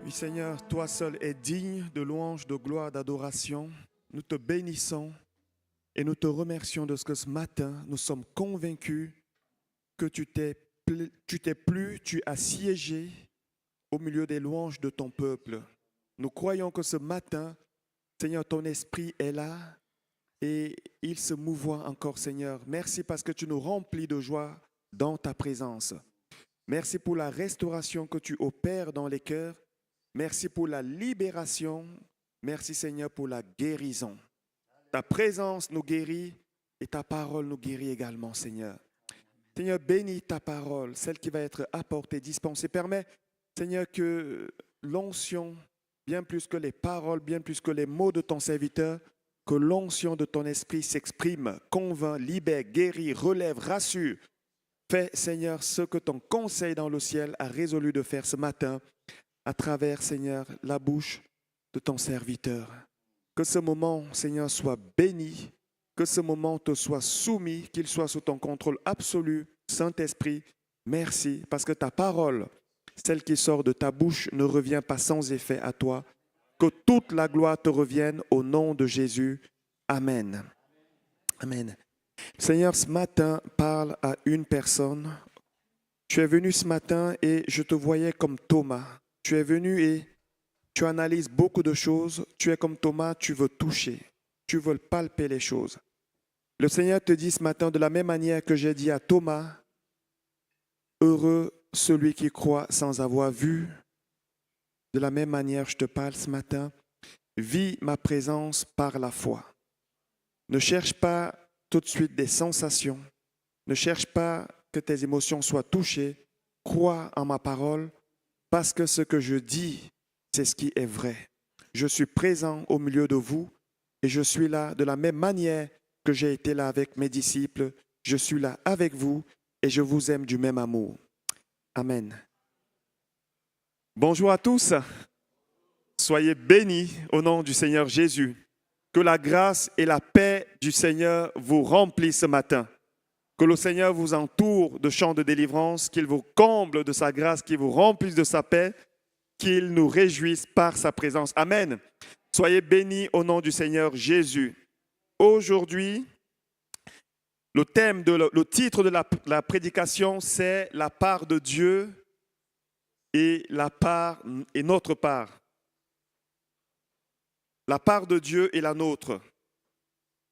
Oui, Seigneur, toi seul es digne de louange, de gloire, d'adoration. Nous te bénissons et nous te remercions de ce que ce matin, nous sommes convaincus que tu as siégé au milieu des louanges de ton peuple. Nous croyons que ce matin, Seigneur, ton esprit est là et il se mouvoit encore, Seigneur. Merci parce que tu nous remplis de joie dans ta présence. Merci pour la restauration que tu opères dans les cœurs. Merci pour la libération. Merci, Seigneur, pour la guérison. Ta présence nous guérit et ta parole nous guérit également, Seigneur. Seigneur, bénis ta parole, celle qui va être apportée, dispensée. Permets, Seigneur, que l'onction, bien plus que les paroles, bien plus que les mots de ton serviteur, que l'onction de ton esprit s'exprime, convainc, libère, guérit, relève, rassure. Fais, Seigneur, ce que ton conseil dans le ciel a résolu de faire ce matin à travers, Seigneur, la bouche de ton serviteur. Que ce moment, Seigneur, soit béni, que ce moment te soit soumis, qu'il soit sous ton contrôle absolu. Saint-Esprit, merci, parce que ta parole, celle qui sort de ta bouche, ne revient pas sans effet à toi. Que toute la gloire te revienne au nom de Jésus. Amen. Amen. Seigneur, ce matin, parle à une personne. Tu es venu ce matin et je te voyais comme Thomas. Tu es venu et tu analyses beaucoup de choses. Tu es comme Thomas, tu veux toucher. Tu veux palper les choses. Le Seigneur te dit ce matin, de la même manière que j'ai dit à Thomas, heureux celui qui croit sans avoir vu. De la même manière, je te parle ce matin, vis ma présence par la foi. Ne cherche pas tout de suite des sensations. Ne cherche pas que tes émotions soient touchées. Crois en ma parole parce que ce que je dis, c'est ce qui est vrai. Je suis présent au milieu de vous et je suis là de la même manière que j'ai été là avec mes disciples. Je suis là avec vous et je vous aime du même amour. Amen. Bonjour à tous. Soyez bénis au nom du Seigneur Jésus. Que la grâce et la paix du Seigneur vous remplissent ce matin. Que le Seigneur vous entoure de chants de délivrance, qu'il vous comble de sa grâce, qu'il vous remplisse de sa paix, qu'il nous réjouisse par sa présence. Amen. Soyez bénis au nom du Seigneur Jésus. Aujourd'hui, le titre de la prédication, c'est la part de Dieu et notre part. La part de Dieu et la nôtre.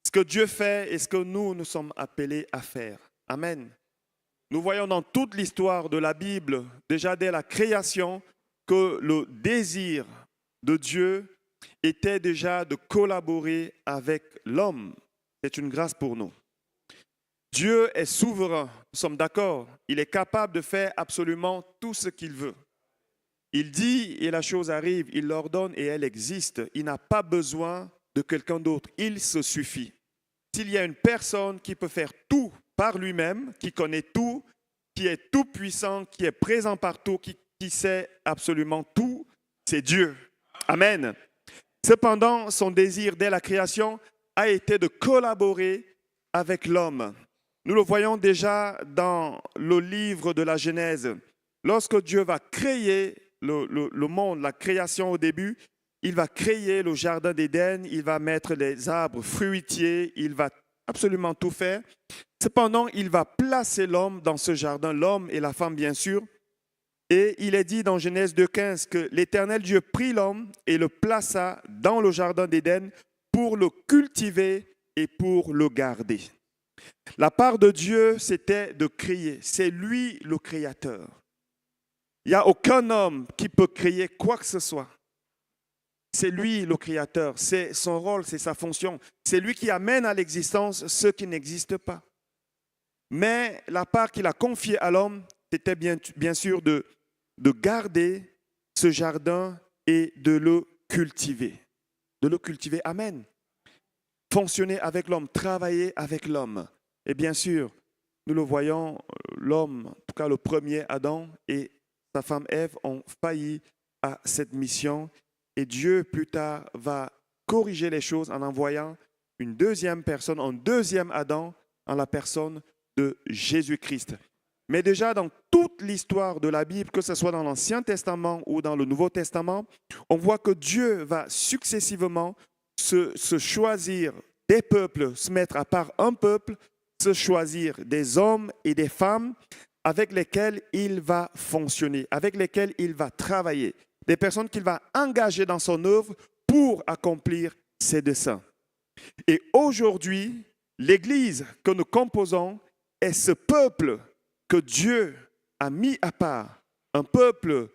Ce que Dieu fait et ce que nous sommes appelés à faire. Amen. Nous voyons dans toute l'histoire de la Bible, déjà dès la création, que le désir de Dieu était déjà de collaborer avec l'homme. C'est une grâce pour nous. Dieu est souverain, nous sommes d'accord. Il est capable de faire absolument tout ce qu'il veut. Il dit et la chose arrive, il l'ordonne et elle existe. Il n'a pas besoin de quelqu'un d'autre, il se suffit. S'il y a une personne qui peut faire tout par lui-même, qui connaît tout, qui est tout puissant, qui est présent partout, qui sait absolument tout, c'est Dieu. Amen. Cependant, son désir dès la création a été de collaborer avec l'homme. Nous le voyons déjà dans le livre de la Genèse. Lorsque Dieu va créer le monde, la création au début, il va créer le jardin d'Éden, il va mettre les arbres fruitiers, il va absolument tout faire. Cependant, il va placer l'homme dans ce jardin, l'homme et la femme bien sûr. Et il est dit dans Genèse 2,15 que l'Éternel Dieu prit l'homme et le plaça dans le jardin d'Éden pour le cultiver et pour le garder. La part de Dieu, c'était de créer. C'est lui le créateur. Il n'y a aucun homme qui peut créer quoi que ce soit. C'est lui le créateur, c'est son rôle, c'est sa fonction. C'est lui qui amène à l'existence ce qui n'existe pas. Mais la part qu'il a confiée à l'homme, c'était bien sûr de garder ce jardin et de le cultiver. De le cultiver, amen. Fonctionner avec l'homme, travailler avec l'homme. Et bien sûr, nous le voyons, l'homme, en tout cas le premier Adam et sa femme Ève ont failli à cette mission. Et Dieu, plus tard, va corriger les choses en envoyant une deuxième personne, un deuxième Adam, en la personne de Jésus-Christ. Mais déjà, dans toute toute l'histoire de la Bible, que ce soit dans l'Ancien Testament ou dans le Nouveau Testament, on voit que Dieu va successivement se choisir des peuples, se mettre à part un peuple, se choisir des hommes et des femmes avec lesquels il va fonctionner, avec lesquels il va travailler, des personnes qu'il va engager dans son œuvre pour accomplir ses desseins. Et aujourd'hui, l'Église que nous composons est ce peuple que Dieu a mis à part, un peuple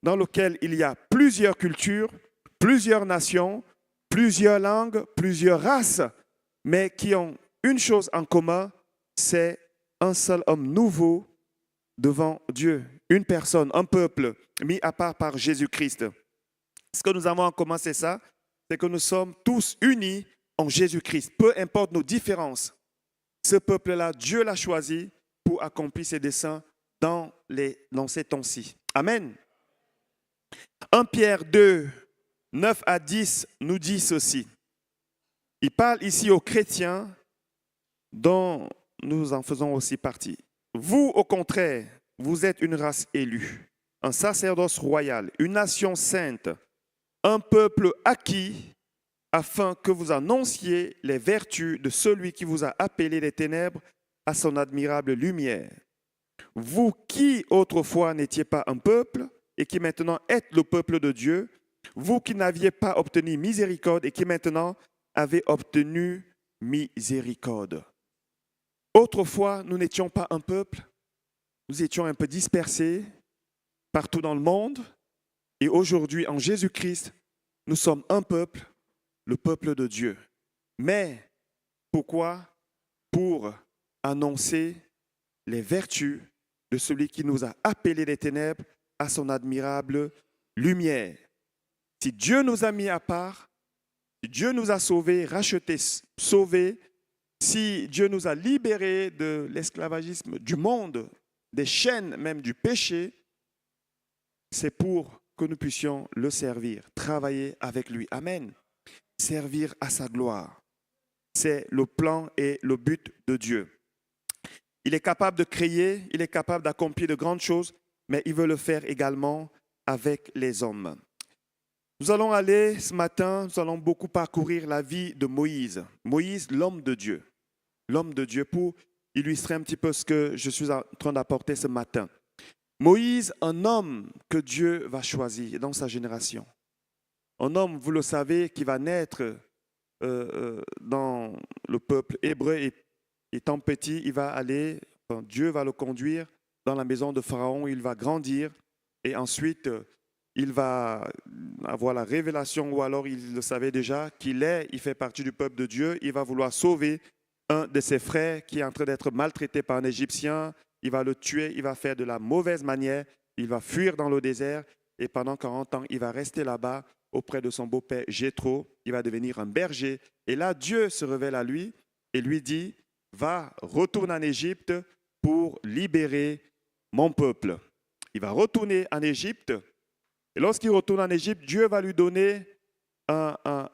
dans lequel il y a plusieurs cultures, plusieurs nations, plusieurs langues, plusieurs races, mais qui ont une chose en commun, c'est un seul homme nouveau devant Dieu, une personne, un peuple mis à part par Jésus-Christ. Ce que nous avons en commun, c'est ça, c'est que nous sommes tous unis en Jésus-Christ, peu importe nos différences. Ce peuple-là, Dieu l'a choisi pour accomplir ses desseins dans ces temps-ci. Amen. 1 Pierre 2, 9 à 10 nous dit ceci. Il parle ici aux chrétiens dont nous en faisons aussi partie. Vous, au contraire, vous êtes une race élue, un sacerdoce royal, une nation sainte, un peuple acquis, afin que vous annonciez les vertus de celui qui vous a appelé des ténèbres à son admirable lumière. Vous qui autrefois n'étiez pas un peuple et qui maintenant êtes le peuple de Dieu, vous qui n'aviez pas obtenu miséricorde et qui maintenant avez obtenu miséricorde. Autrefois, nous n'étions pas un peuple, nous étions un peu dispersés partout dans le monde et aujourd'hui, en Jésus-Christ, nous sommes un peuple, le peuple de Dieu. Mais pourquoi? Pour annoncer les vertus de celui qui nous a appelés des ténèbres à son admirable lumière. Si Dieu nous a mis à part, si Dieu nous a sauvés, rachetés, sauvés, si Dieu nous a libérés de l'esclavagisme du monde, des chaînes même du péché, c'est pour que nous puissions le servir, travailler avec lui. Amen. Servir à sa gloire. C'est le plan et le but de Dieu. Il est capable de créer, il est capable d'accomplir de grandes choses, mais il veut le faire également avec les hommes. Nous allons aller ce matin, nous allons beaucoup parcourir la vie de Moïse. Moïse, l'homme de Dieu. L'homme de Dieu, pour illustrer un petit peu ce que je suis en train d'apporter ce matin. Moïse, un homme que Dieu va choisir dans sa génération. Un homme, vous le savez, qui va naître dans le peuple hébreu et étant petit, il va aller, Dieu va le conduire dans la maison de Pharaon, il va grandir et ensuite il va avoir la révélation ou alors il le savait déjà il fait partie du peuple de Dieu, il va vouloir sauver un de ses frères qui est en train d'être maltraité par un Égyptien, il va le tuer, il va faire de la mauvaise manière, il va fuir dans le désert et pendant 40 ans, il va rester là-bas auprès de son beau-père Jéthro, il va devenir un berger et là Dieu se révèle à lui et lui dit: va, retourne en Égypte pour libérer mon peuple. Il va retourner en Égypte. Et lorsqu'il retourne en Égypte, Dieu va lui donner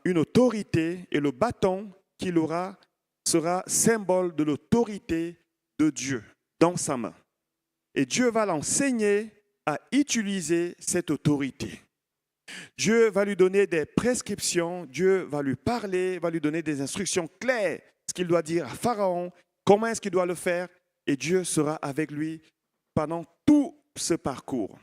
une autorité et le bâton qu'il aura sera symbole de l'autorité de Dieu dans sa main. Et Dieu va l'enseigner à utiliser cette autorité. Dieu va lui donner des prescriptions, Dieu va lui parler, va lui donner des instructions claires, ce qu'il doit dire à Pharaon, comment est-ce qu'il doit le faire, et Dieu sera avec lui pendant tout ce parcours.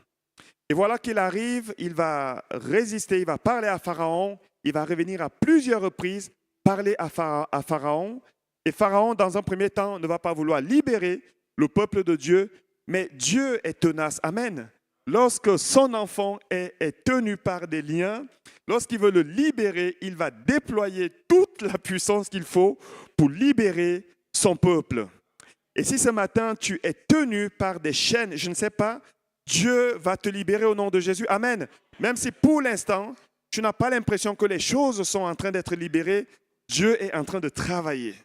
Et voilà qu'il arrive, il va résister, il va parler à Pharaon, il va revenir à plusieurs reprises, parler à Pharaon, et Pharaon, dans un premier temps, ne va pas vouloir libérer le peuple de Dieu, mais Dieu est tenace. Amen. Lorsque son enfant est tenu par des liens, lorsqu'il veut le libérer, il va déployer toute la puissance qu'il faut pour libérer son peuple. Et si ce matin, tu es tenu par des chaînes, je ne sais pas, Dieu va te libérer au nom de Jésus. Amen. Même si pour l'instant, tu n'as pas l'impression que les choses sont en train d'être libérées, Dieu est en train de travailler.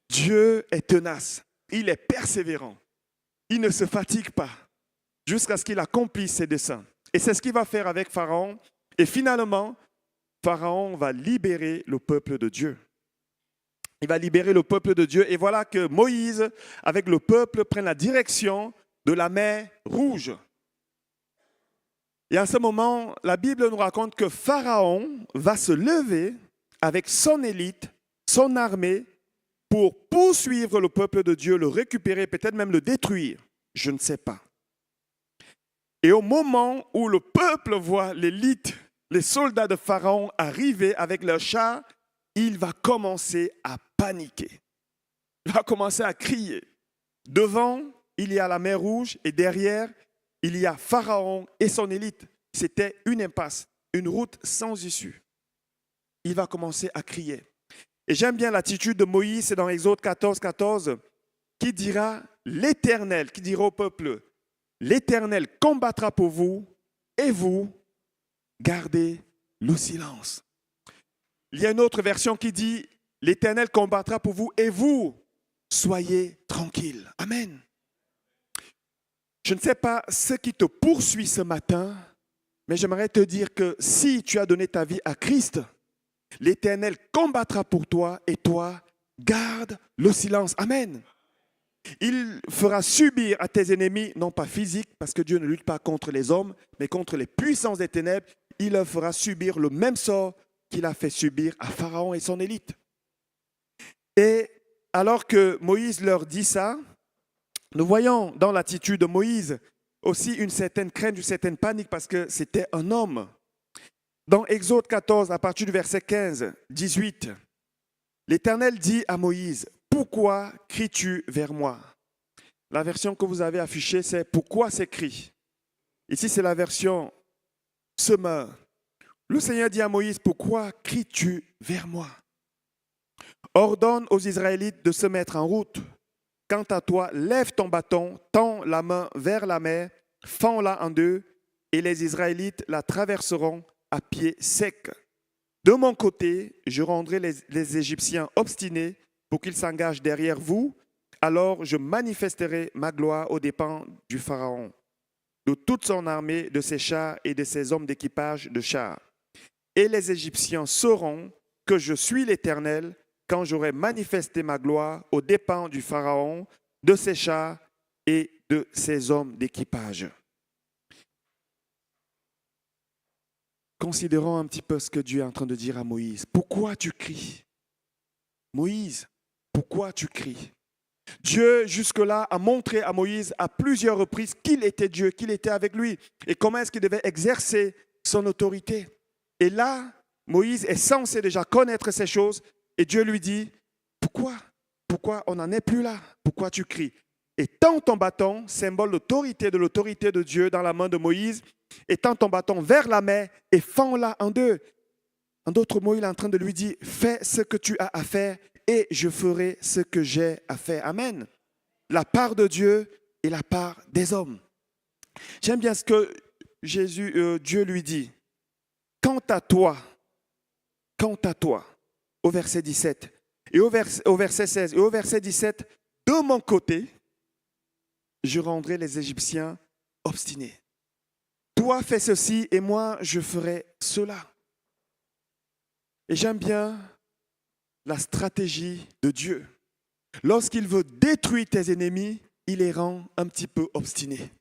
Dieu est tenace. Il est persévérant. Il ne se fatigue pas jusqu'à ce qu'il accomplisse ses desseins. Et c'est ce qu'il va faire avec Pharaon. Et finalement, Pharaon va libérer le peuple de Dieu. Il va libérer le peuple de Dieu. Et voilà que Moïse, avec le peuple, prend la direction de la mer Rouge. Et à ce moment, la Bible nous raconte que Pharaon va se lever avec son élite, son armée, pour poursuivre le peuple de Dieu, le récupérer, peut-être même le détruire. Je ne sais pas. Et au moment où le peuple voit l'élite, les soldats de Pharaon arriver avec leurs chars, il va commencer à paniquer. Il va commencer à crier. Devant, il y a la mer Rouge et derrière, il y a Pharaon et son élite. C'était une impasse, une route sans issue. Il va commencer à crier. Et j'aime bien l'attitude de Moïse, c'est dans Exode 14, 14, qui dira l'Éternel, qui dira au peuple, l'Éternel combattra pour vous et vous gardez le silence. Il y a une autre version qui dit l'Éternel combattra pour vous et vous soyez tranquilles. Amen. Je ne sais pas ce qui te poursuit ce matin, mais j'aimerais te dire que si tu as donné ta vie à Christ, l'Éternel combattra pour toi et toi, garde le silence. Amen. Il fera subir à tes ennemis, non pas physiques, parce que Dieu ne lutte pas contre les hommes, mais contre les puissances des ténèbres. Il leur fera subir le même sort qu'il a fait subir à Pharaon et son élite. Et alors que Moïse leur dit ça, nous voyons dans l'attitude de Moïse aussi une certaine crainte, une certaine panique, parce que c'était un homme. Dans Exode 14, à partir du verset 15, 18, l'Éternel dit à Moïse, « Pourquoi cries-tu vers moi ?» La version que vous avez affichée, c'est « Pourquoi ces cris ?» Ici, c'est la version Semeur. Le Seigneur dit à Moïse, « Pourquoi cries-tu vers moi ?» Ordonne aux Israélites de se mettre en route. Quant à toi, lève ton bâton, tends la main vers la mer, fends-la en deux, et les Israélites la traverseront à pied sec. De mon côté, je rendrai les Égyptiens obstinés pour qu'ils s'engagent derrière vous. Alors je manifesterai ma gloire aux dépens du Pharaon, de toute son armée, de ses chars et de ses hommes d'équipage de chars. Et les Égyptiens sauront que je suis l'Éternel quand j'aurai manifesté ma gloire aux dépens du Pharaon, de ses chars et de ses hommes d'équipage. Considérons un petit peu ce que Dieu est en train de dire à Moïse. Pourquoi tu cries? Moïse, pourquoi tu cries? Dieu, jusque-là, a montré à Moïse à plusieurs reprises qu'il était Dieu, qu'il était avec lui et comment est-ce qu'il devait exercer son autorité. Et là, Moïse est censé déjà connaître ces choses et Dieu lui dit, pourquoi on n'en est plus là? Pourquoi tu cries? Et tends ton bâton, symbole de l'autorité de Dieu dans la main de Moïse, et tends ton bâton vers la mer et fends-la en deux. En d'autres mots, il est en train de lui dire, fais ce que tu as à faire et je ferai ce que j'ai à faire. Amen. La part de Dieu et la part des hommes. J'aime bien ce que Dieu lui dit. Quant à toi, au verset 17, et au verset 16, et au verset 17, de mon côté, je rendrai les Égyptiens obstinés. Toi fais ceci et moi je ferai cela. Et j'aime bien la stratégie de Dieu. Lorsqu'il veut détruire tes ennemis, il les rend un petit peu obstinés.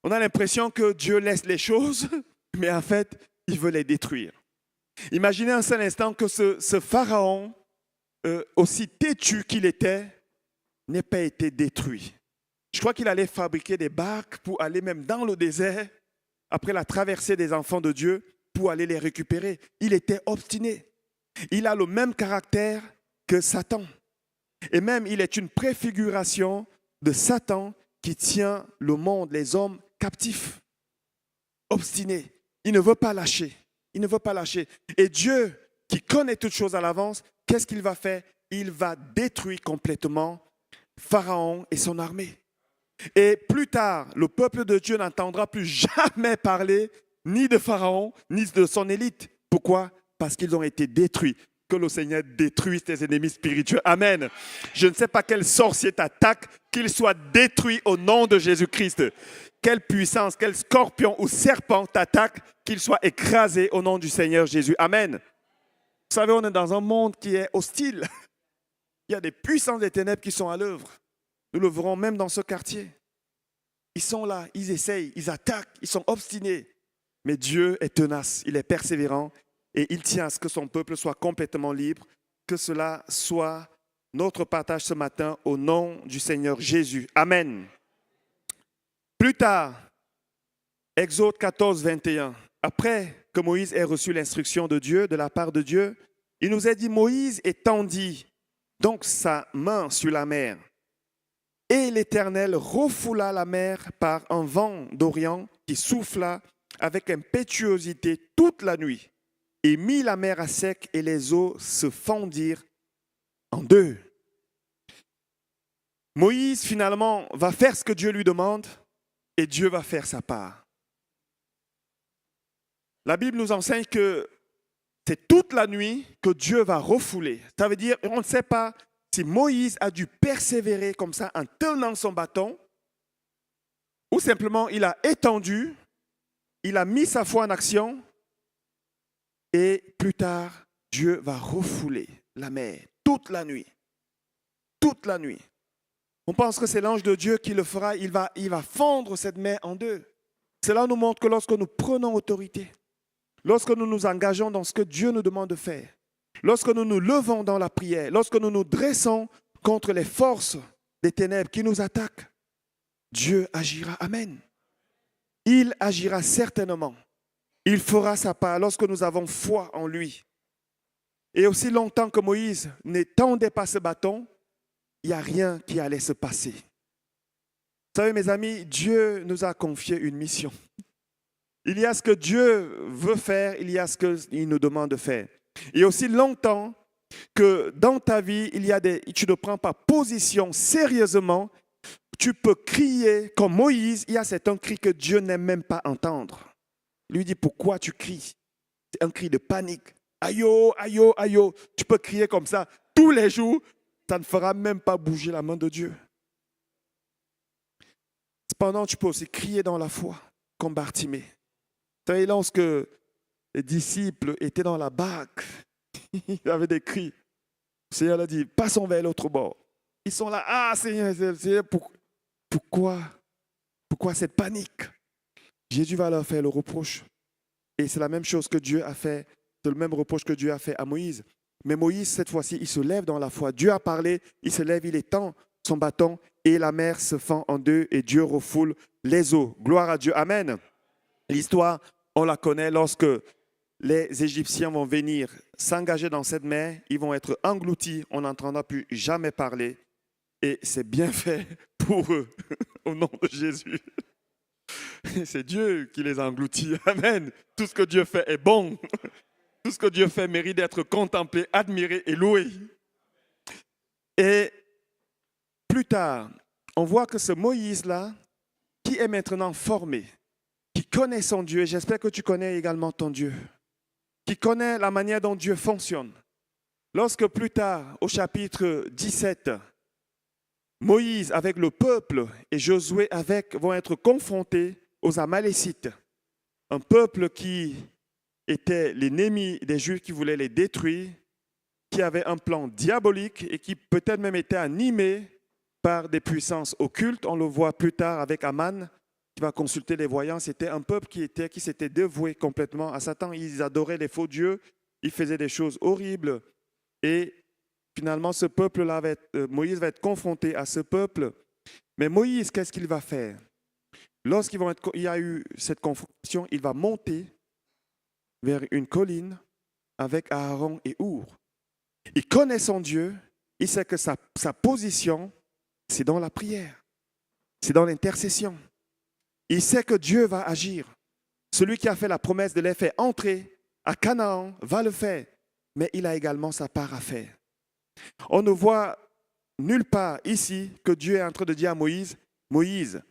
On a l'impression que Dieu laisse les choses, mais en fait, il veut les détruire. Imaginez un seul instant que ce Pharaon, aussi têtu qu'il était, n'ait pas été détruit. Je crois qu'il allait fabriquer des barques pour aller même dans le désert, après la traversée des enfants de Dieu, pour aller les récupérer. Il était obstiné. Il a le même caractère que Satan. Et même, il est une préfiguration de Satan qui tient le monde, les hommes captifs. Obstiné. Il ne veut pas lâcher. Il ne veut pas lâcher. Et Dieu, qui connaît toutes choses à l'avance, qu'est-ce qu'il va faire? Il va détruire complètement Pharaon et son armée. Et plus tard, le peuple de Dieu n'entendra plus jamais parler ni de Pharaon, ni de son élite. Pourquoi? Parce qu'ils ont été détruits. Que le Seigneur détruise tes ennemis spirituels. Amen. Je ne sais pas quel sorcier t'attaque, qu'il soit détruit au nom de Jésus-Christ. Quelle puissance, quel scorpion ou serpent t'attaque, qu'il soit écrasé au nom du Seigneur Jésus. Amen. Vous savez, on est dans un monde qui est hostile. Il y a des puissances des ténèbres qui sont à l'œuvre. Nous le verrons même dans ce quartier. Ils sont là, ils essayent, ils attaquent, ils sont obstinés. Mais Dieu est tenace, il est persévérant et il tient à ce que son peuple soit complètement libre, que cela soit notre partage ce matin au nom du Seigneur Jésus. Amen. Plus tard, Exode 14, 21, après que Moïse ait reçu l'instruction de Dieu, de la part de Dieu, il nous a dit, Moïse étendit donc sa main sur la mer. Et l'Éternel refoula la mer par un vent d'Orient qui souffla avec impétuosité toute la nuit et mit la mer à sec et les eaux se fendirent en deux. Moïse finalement va faire ce que Dieu lui demande et Dieu va faire sa part. La Bible nous enseigne que c'est toute la nuit que Dieu va refouler. Ça veut dire, on ne sait pas si Moïse a dû persévérer comme ça en tenant son bâton ou simplement il a étendu, il a mis sa foi en action et plus tard, Dieu va refouler la mer toute la nuit. Toute la nuit. On pense que c'est l'ange de Dieu qui le fera, il va fendre cette mer en deux. Cela nous montre que lorsque nous prenons autorité, lorsque nous nous engageons dans ce que Dieu nous demande de faire, lorsque nous nous levons dans la prière, lorsque nous nous dressons contre les forces des ténèbres qui nous attaquent, Dieu agira. Amen. Il agira certainement. Il fera sa part lorsque nous avons foi en lui. Et aussi longtemps que Moïse n'étendait pas ce bâton, il n'y a rien qui allait se passer. Vous savez, mes amis, Dieu nous a confié une mission. Il y a ce que Dieu veut faire, il y a ce qu'il nous demande de faire. Et aussi longtemps que dans ta vie, tu ne prends pas position sérieusement, tu peux crier comme Moïse, il y a certains cris que Dieu n'aime même pas entendre. Il lui dit, pourquoi tu cries? C'est un cri de panique. Aïe, aïe, aïe. Tu peux crier comme ça tous les jours, ça ne fera même pas bouger la main de Dieu. Cependant, tu peux aussi crier dans la foi, comme Bartimée. Vous savez, lorsque les disciples étaient dans la barque, ils avaient des cris. Le Seigneur leur dit, passons vers l'autre bord. Ils sont là, ah Seigneur, pourquoi cette panique? Jésus va leur faire le reproche. Et c'est la même chose que Dieu a fait, c'est le même reproche que Dieu a fait à Moïse. Mais Moïse, cette fois-ci, il se lève dans la foi. Dieu a parlé, il se lève, il étend son bâton et la mer se fend en deux et Dieu refoule les eaux. Gloire à Dieu. Amen. L'histoire, on la connaît, lorsque les Égyptiens vont venir s'engager dans cette mer, ils vont être engloutis, on n'entendra plus jamais parler. Et c'est bien fait pour eux, au nom de Jésus. C'est Dieu qui les engloutit. Amen. Tout ce que Dieu fait est bon. Tout ce que Dieu fait mérite d'être contemplé, admiré et loué. Et plus tard, on voit que ce Moïse-là, qui est maintenant formé, qui connaît son Dieu, j'espère que tu connais également ton Dieu, qui connaît la manière dont Dieu fonctionne. Lorsque plus tard, au chapitre 17, Moïse avec le peuple et Josué vont être confrontés aux Amalécites, un peuple qui était l'ennemi des Juifs, qui voulait les détruire, qui avait un plan diabolique et qui peut-être même était animé par des puissances occultes. On le voit plus tard avec Aman, qui va consulter les voyants. C'était un peuple qui s'était dévoué complètement à Satan. Ils adoraient les faux dieux, ils faisaient des choses horribles. Et finalement, ce peuple-là, Moïse va être confronté à ce peuple. Mais Moïse, qu'est-ce qu'il va faire? Lorsqu'il y a eu cette confrontation, il va monter vers une colline avec Aaron et Our. Il connaît son Dieu, il sait que sa position, c'est dans la prière, c'est dans l'intercession. Il sait que Dieu va agir. Celui qui a fait la promesse de les faire entrer à Canaan va le faire, mais il a également sa part à faire. On ne voit nulle part ici que Dieu est en train de dire à Moïse, Moïse,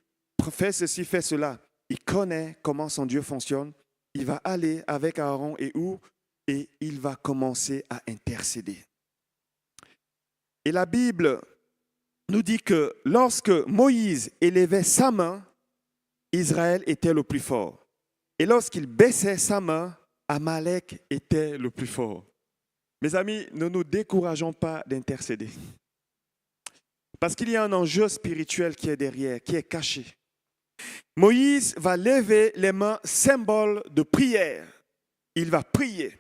fais ceci, fais cela. Il connaît comment son Dieu fonctionne. Il va aller avec Aaron et Our et il va commencer à intercéder. Et la Bible nous dit que lorsque Moïse élevait sa main, Israël était le plus fort. Et lorsqu'il baissait sa main, Amalek était le plus fort. Mes amis, ne nous décourageons pas d'intercéder. Parce qu'il y a un enjeu spirituel qui est derrière, qui est caché. Moïse va lever les mains, symbole de prière. Il va prier.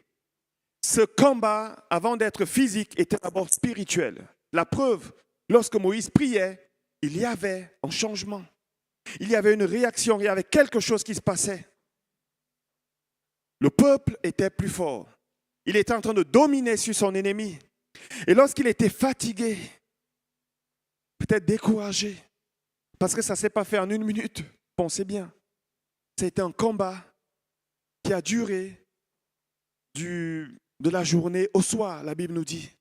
Ce combat, avant d'être physique, était d'abord spirituel. La preuve, lorsque Moïse priait, il y avait un changement. Il y avait une réaction, il y avait quelque chose qui se passait. Le peuple était plus fort. Il était en train de dominer sur son ennemi. Et lorsqu'il était fatigué, peut-être découragé, parce que ça ne s'est pas fait en une minute, pensez bien. C'était un combat qui a duré de la journée au soir, la Bible nous dit.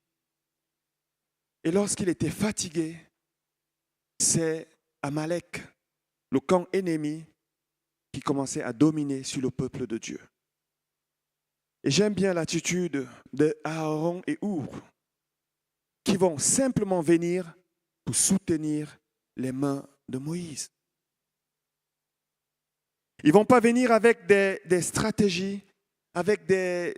Et lorsqu'il était fatigué, c'est Amalek, le camp ennemi, qui commençait à dominer sur le peuple de Dieu. Et j'aime bien l'attitude de Aaron et Our, qui vont simplement venir pour soutenir les mains de Moïse. Ils ne vont pas venir avec des stratégies, avec des...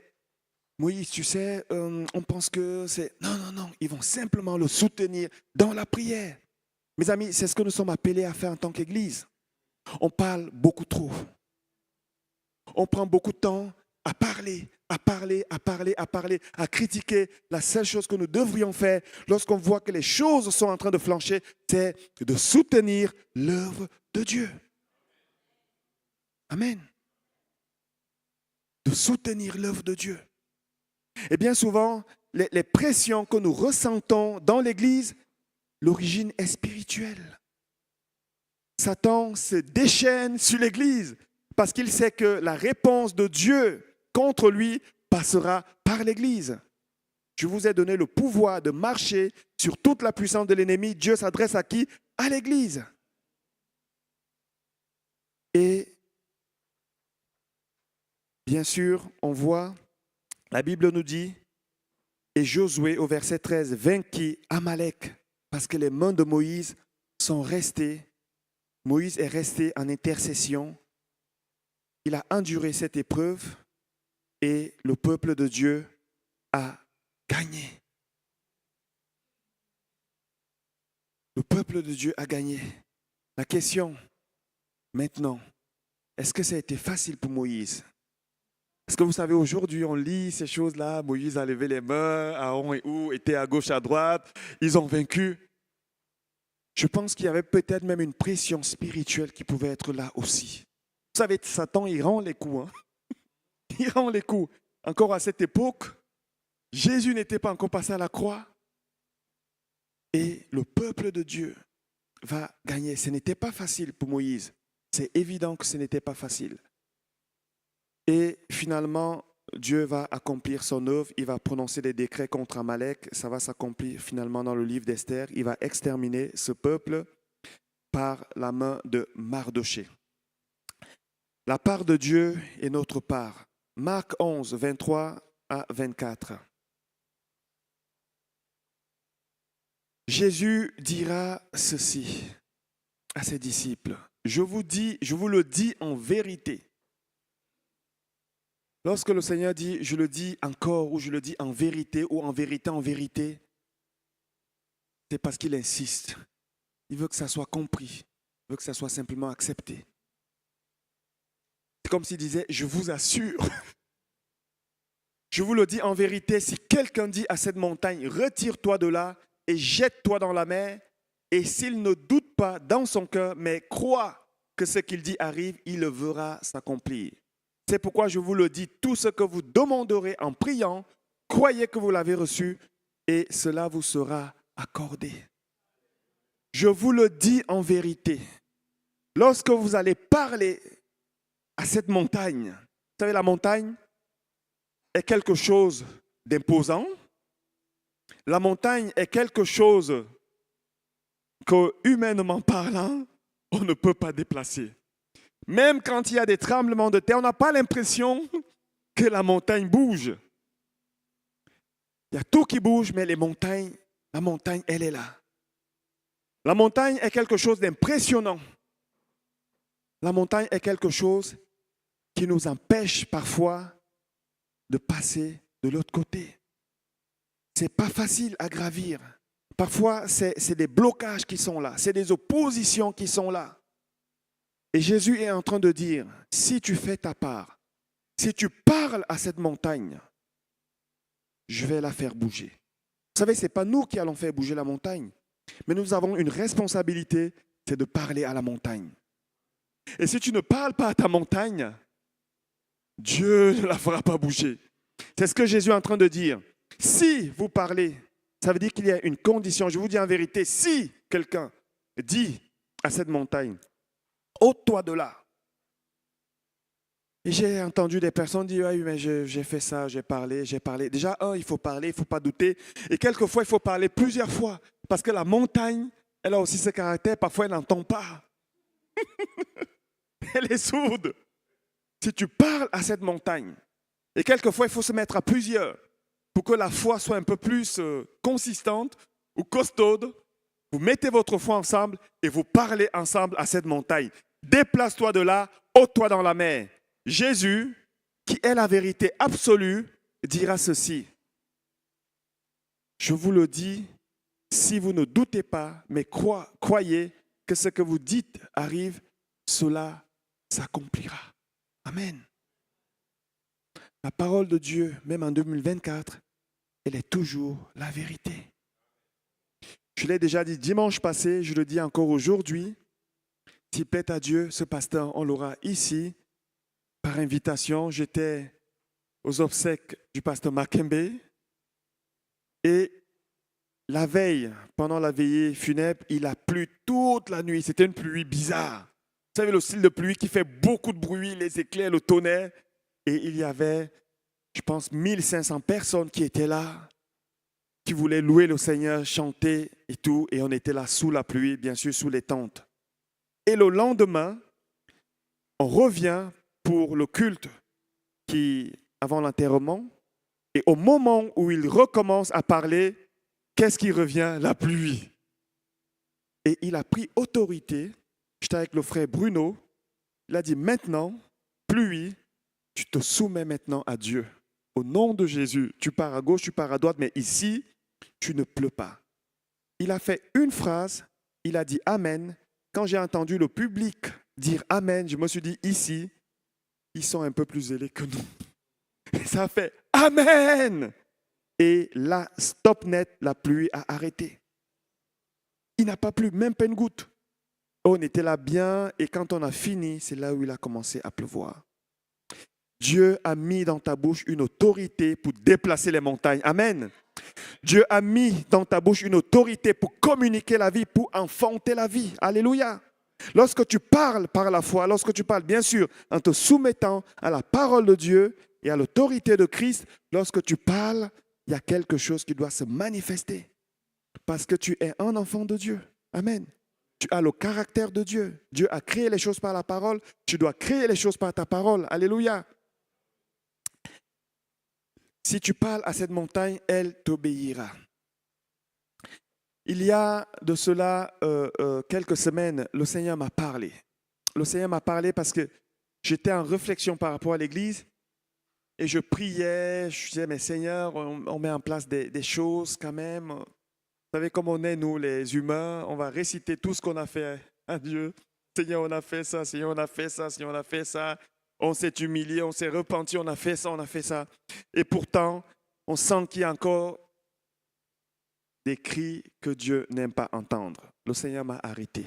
Moïse, tu sais, on pense que c'est... Non. Ils vont simplement le soutenir dans la prière. Mes amis, c'est ce que nous sommes appelés à faire en tant qu'Église. On parle beaucoup trop. On prend beaucoup de temps à parler, à critiquer. La seule chose que nous devrions faire lorsqu'on voit que les choses sont en train de flancher, c'est de soutenir l'œuvre de Dieu. Amen. De soutenir l'œuvre de Dieu. Et bien souvent, les pressions que nous ressentons dans l'Église, l'origine est spirituelle. Satan se déchaîne sur l'Église parce qu'il sait que la réponse de Dieu contre lui passera par l'Église. Je vous ai donné le pouvoir de marcher sur toute la puissance de l'ennemi. Dieu s'adresse à qui? À l'Église. Et bien sûr, on voit, la Bible nous dit, et Josué au verset 13 vainquit Amalek parce que les mains de Moïse sont restées. Moïse est resté en intercession. Il a enduré cette épreuve et le peuple de Dieu a gagné. Le peuple de Dieu a gagné. La question maintenant, est-ce que ça a été facile pour Moïse? Parce que vous savez, aujourd'hui, on lit ces choses-là. Moïse a levé les mains, Aaron et Our étaient à gauche, à droite. Ils ont vaincu. Je pense qu'il y avait peut-être même une pression spirituelle qui pouvait être là aussi. Vous savez, Satan, il rend les coups. Il rend les coups. Encore à cette époque, Jésus n'était pas encore passé à la croix. Et le peuple de Dieu va gagner. Ce n'était pas facile pour Moïse. C'est évident que ce n'était pas facile. Et finalement, Dieu va accomplir son œuvre. Il va prononcer des décrets contre Amalek. Ça va s'accomplir finalement dans le livre d'Esther. Il va exterminer ce peuple par la main de Mardoché. La part de Dieu est notre part. Marc 11, 23 à 24. Jésus dira ceci à ses disciples. Je vous le dis en vérité. Lorsque le Seigneur dit, je le dis encore, ou je le dis en vérité, ou en vérité, c'est parce qu'il insiste. Il veut que ça soit compris. Il veut que ça soit simplement accepté. C'est comme s'il disait, je vous assure. Je vous le dis en vérité, si quelqu'un dit à cette montagne, retire-toi de là et jette-toi dans la mer, et s'il ne doute pas dans son cœur, mais croit que ce qu'il dit arrive, il le verra s'accomplir. C'est pourquoi je vous le dis, tout ce que vous demanderez en priant, croyez que vous l'avez reçu et cela vous sera accordé. Je vous le dis en vérité, lorsque vous allez parler à cette montagne, vous savez, la montagne est quelque chose d'imposant. La montagne est quelque chose que, humainement parlant, on ne peut pas déplacer. Même quand il y a des tremblements de terre, on n'a pas l'impression que la montagne bouge. Il y a tout qui bouge, mais la montagne, elle est là. La montagne est quelque chose d'impressionnant. La montagne est quelque chose qui nous empêche parfois de passer de l'autre côté. Ce n'est pas facile à gravir. Parfois, c'est des blocages qui sont là, c'est des oppositions qui sont là. Et Jésus est en train de dire, si tu fais ta part, si tu parles à cette montagne, je vais la faire bouger. Vous savez, ce n'est pas nous qui allons faire bouger la montagne, mais nous avons une responsabilité, c'est de parler à la montagne. Et si tu ne parles pas à ta montagne, Dieu ne la fera pas bouger. C'est ce que Jésus est en train de dire. Si vous parlez, ça veut dire qu'il y a une condition. Je vous dis en vérité, si quelqu'un dit à cette montagne, ôte-toi de là. Et j'ai entendu des personnes dire, oui, mais j'ai fait ça, j'ai parlé. Déjà, il faut parler, il ne faut pas douter. Et quelquefois, il faut parler plusieurs fois. Parce que la montagne, elle a aussi ce caractère, parfois elle n'entend pas. Elle est sourde. Si tu parles à cette montagne, et quelquefois, il faut se mettre à plusieurs pour que la foi soit un peu plus consistante ou costaude. Vous mettez votre foi ensemble et vous parlez ensemble à cette montagne. Déplace-toi de là, ôte-toi dans la mer. Jésus, qui est la vérité absolue, dira ceci. Je vous le dis, si vous ne doutez pas, mais croyez que ce que vous dites arrive, cela s'accomplira. Amen. La parole de Dieu, même en 2024, elle est toujours la vérité. Je l'ai déjà dit dimanche passé, je le dis encore aujourd'hui. S'il plaît à Dieu, ce pasteur, on l'aura ici. Par invitation, j'étais aux obsèques du pasteur Makembe. Et la veille, pendant la veillée funèbre, il a plu toute la nuit. C'était une pluie bizarre. Vous savez, le style de pluie qui fait beaucoup de bruit, les éclairs, le tonnerre. Et il y avait, je pense, 1500 personnes qui étaient là, qui voulaient louer le Seigneur, chanter et tout. Et on était là sous la pluie, bien sûr, sous les tentes. Et le lendemain, on revient pour le culte avant l'enterrement. Et au moment où il recommence à parler, qu'est-ce qui revient? La pluie. Et il a pris autorité. J'étais avec le frère Bruno. Il a dit, maintenant, pluie, tu te soumets maintenant à Dieu. Au nom de Jésus, tu pars à gauche, tu pars à droite, mais ici, tu ne pleures pas. Il a fait une phrase, il a dit Amen. Quand j'ai entendu le public dire Amen, je me suis dit, ici, ils sont un peu plus zélés que nous. Et ça a fait Amen. Et là, stop net, la pluie a arrêté. Il n'a pas plu, même pas une goutte. On était là bien et quand on a fini, c'est là où il a commencé à pleuvoir. Dieu a mis dans ta bouche une autorité pour déplacer les montagnes. Amen. Dieu a mis dans ta bouche une autorité pour communiquer la vie, pour enfanter la vie. Alléluia. Lorsque tu parles par la foi, lorsque tu parles bien sûr en te soumettant à la parole de Dieu et à l'autorité de Christ, lorsque tu parles, il y a quelque chose qui doit se manifester. Parce que tu es un enfant de Dieu. Amen. Tu as le caractère de Dieu. Dieu a créé les choses par la parole. Tu dois créer les choses par ta parole. Alléluia. Si tu parles à cette montagne, elle t'obéira. Il y a de cela quelques semaines, le Seigneur m'a parlé. Le Seigneur m'a parlé parce que j'étais en réflexion par rapport à l'Église et je priais, je disais, mais Seigneur, on met en place des choses quand même. Vous savez comme on est, nous, les humains, on va réciter tout ce qu'on a fait à Dieu. Seigneur, on a fait ça, Seigneur, on a fait ça, Seigneur, on a fait ça. On s'est humilié, on s'est repenti, on a fait ça, on a fait ça. Et pourtant, on sent qu'il y a encore des cris que Dieu n'aime pas entendre. Le Seigneur m'a arrêté.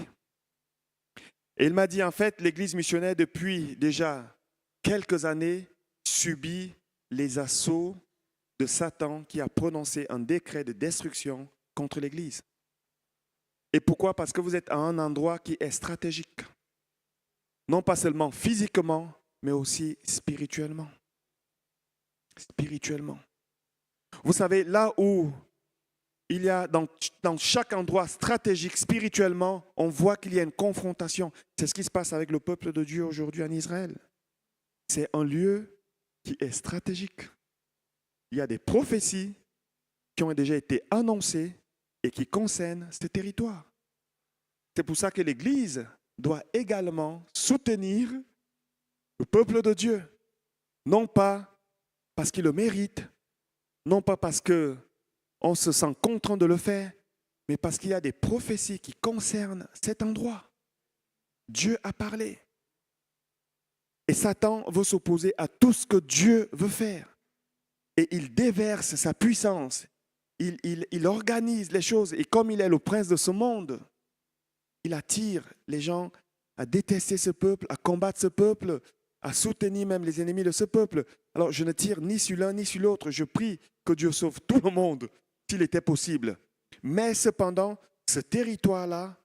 Et il m'a dit, en fait, l'Église missionnaire, depuis déjà quelques années, subit les assauts de Satan qui a prononcé un décret de destruction contre l'Église. Et pourquoi? Parce que vous êtes à un endroit qui est stratégique. Non pas seulement physiquement, mais aussi spirituellement. Spirituellement. Vous savez, là où il y a dans chaque endroit stratégique, spirituellement, on voit qu'il y a une confrontation. C'est ce qui se passe avec le peuple de Dieu aujourd'hui en Israël. C'est un lieu qui est stratégique. Il y a des prophéties qui ont déjà été annoncées et qui concernent ces territoires. C'est pour ça que l'Église doit également soutenir le peuple de Dieu. Non pas parce qu'il le mérite, non pas parce qu'on se sent contraint de le faire, mais parce qu'il y a des prophéties qui concernent cet endroit. Dieu a parlé. Et Satan veut s'opposer à tout ce que Dieu veut faire. Et il déverse sa puissance. Il organise les choses. Et comme il est le prince de ce monde, il attire les gens à détester ce peuple, à combattre ce peuple, à soutenir même les ennemis de ce peuple. Alors je ne tire ni sur l'un ni sur l'autre. Je prie que Dieu sauve tout le monde, s'il était possible. Mais cependant, ce territoire-là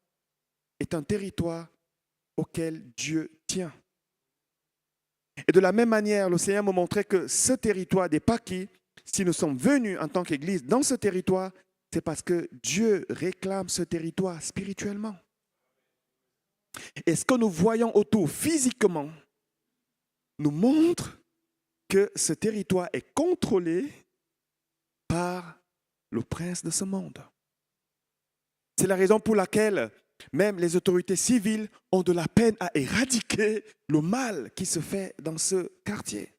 est un territoire auquel Dieu tient. Et de la même manière, le Seigneur m'a montré que ce territoire des Pâquis, si nous sommes venus en tant qu'Église dans ce territoire, c'est parce que Dieu réclame ce territoire spirituellement. Et ce que nous voyons autour physiquement nous montre que ce territoire est contrôlé par le prince de ce monde. C'est la raison pour laquelle même les autorités civiles ont de la peine à éradiquer le mal qui se fait dans ce quartier.